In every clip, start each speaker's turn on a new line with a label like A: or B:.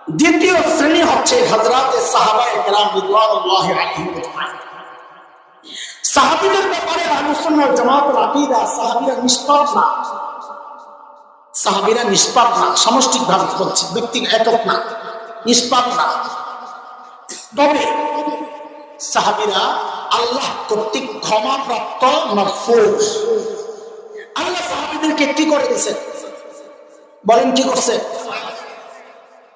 A: দ্বিতীয় শ্রেণী হচ্ছে হযরতে সাহাবায়ে কেরাম রিদওয়ানুল্লাহি আলাইহিম। সাহাবীদের ব্যাপারে আহলুস সুন্নাহ ওয়াল জামাতের আকীদা, সাহাবীরা নিষ্পাপ না। সাহাবীরা নিষ্পাপ না, সামষ্টিকভাবে বলছি, ব্যক্তিগত একক না, নিষ্পাপ না। তবে সাহাবীরা আল্লাহ কর্তৃক ক্ষমাপ্রাপ্ত মাগফুর। আল্লাহ সাহাবীদেরকে কি করে দিয়েছেন? বলেন কি করছে?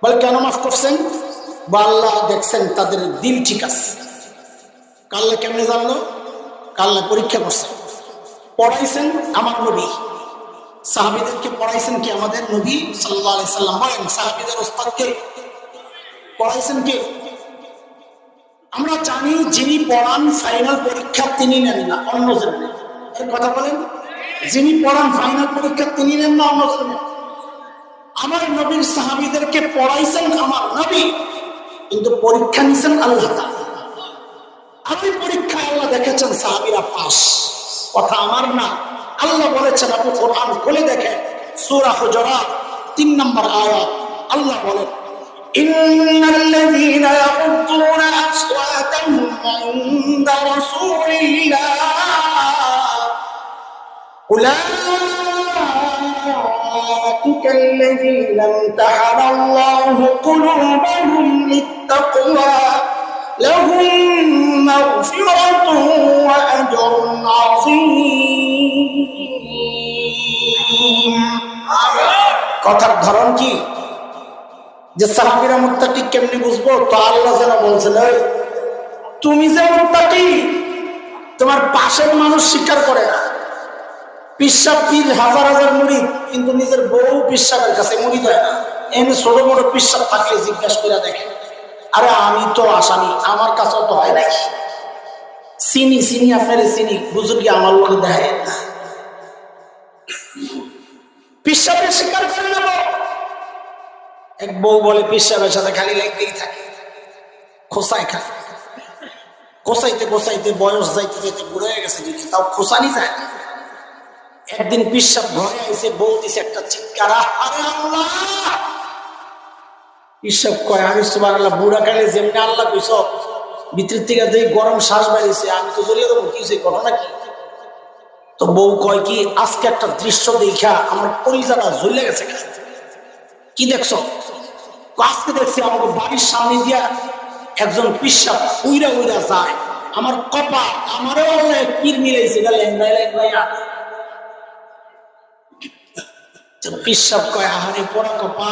A: বলে কেন মাফ করছেন? বা আল্লাহ দেখছেন তাদের দিল ঠিক আছে। আল্লাহ কেমনে জানলো? আল্লাহ পরীক্ষা করছেন, পড়াইছেন আমার নবী। সাহাবীদেরকে পড়াইছেন কি? আমাদের নবী সাল্লাল্লাহু আলাইহি সাল্লাম। বলেন সাহাবীদের ওস্তাদকে পড়াইছেন কে? আমরা জানি যিনি পড়ান ফাইনাল পরীক্ষা তিনি নেন না, অন্যজন নেন। এর কথা বলেন, যিনি পড়ান ফাইনাল পরীক্ষা তিনি নেন না, অন্যজন নেন। আমার নবীর সাহাবীদেরকে পড়াইছেন আমার নবী, কিন্তু পরীক্ষা নিছেন আল্লাহ তাআলা। আর ওই পরীক্ষায় আল্লাহ দেখেছেন সাহাবীরা পাস। কথা আমার না, আল্লাহ বলেছেন। আপনি কোরআন খুলে দেখেন, সূরা হুজুরাত 3 নম্বর আয়াত। আল্লাহ বলেন, ইন্নাল্লাযীনা ইয়াগুদ্দুনা আসওয়াতাহুম ইনদা রাসূলিল্লাহ উলাইকা আল্লাযীনা ইমতাহানা আল্লাহু কুলুবাহুম লিত্তাকওয়া লাহুম মাগফিরাতুন ওয়া আজরুন আযীম। কথার ধরন কি? যে সাহাবীরা মুত্তাকি কেমনে বুঝবো? তো আল্লাহ যেন বলছেন, তুমি যে মুত্তাকি তোমার পাশের মানুষ স্বীকার করে না। পিসাব পীর হাজার হাজার মুরিদ, কিন্তু নিজের বউ পিসাবের কাছে মুরিদ হয় না। এমনি ছোট বড় পিসাব থাকলে জিজ্ঞাসা করে দেখেন, আরে আমি তো আসামি, আমার কাছেও তো হয় নাই। চিনি চিনি আপনারে চিনি, বুঝুর্গি আমার লোক দেয় না। পিসাবের স্বীকার করে নেব। এক বউ বলে পিসাবের সাথে খালি লাগতেই থাকে, খোসাই খায়। কোসাইতে কোসাইতে বয়স যাইতে যাইতে বুড়ো হয়ে গেছে, যদি তাও খোসানি যায় না। একদিন পিসাব ঘরে আইসে, বউ দিছে একটা চিৎকার, আরে আল্লাহ! পিসাব কয়, আমি সুবহানাল্লাহ, বুড়া কালে যেমনি আল্লাহ কইছ, ভিতর থেকে দেখি গরম শ্বাস বেরিয়েছে, আমি তো জ্বলিয়ে দেবো। কি হয়েছে, ঘটনা কি? তো বউ কয় কি, আজকে একটা দৃশ্য দেখা আমার কলিজাটা জ্বলে গেছে। কি দেখছো? আজকে দেখছি আমাকে বাড়ির সামনে দিয়া একজন পিসাব উইরা উইরা যায়, আমার কপা আমারও পীর মিলাইছে। পিসাব কয়, আহারে পোড়া কপা,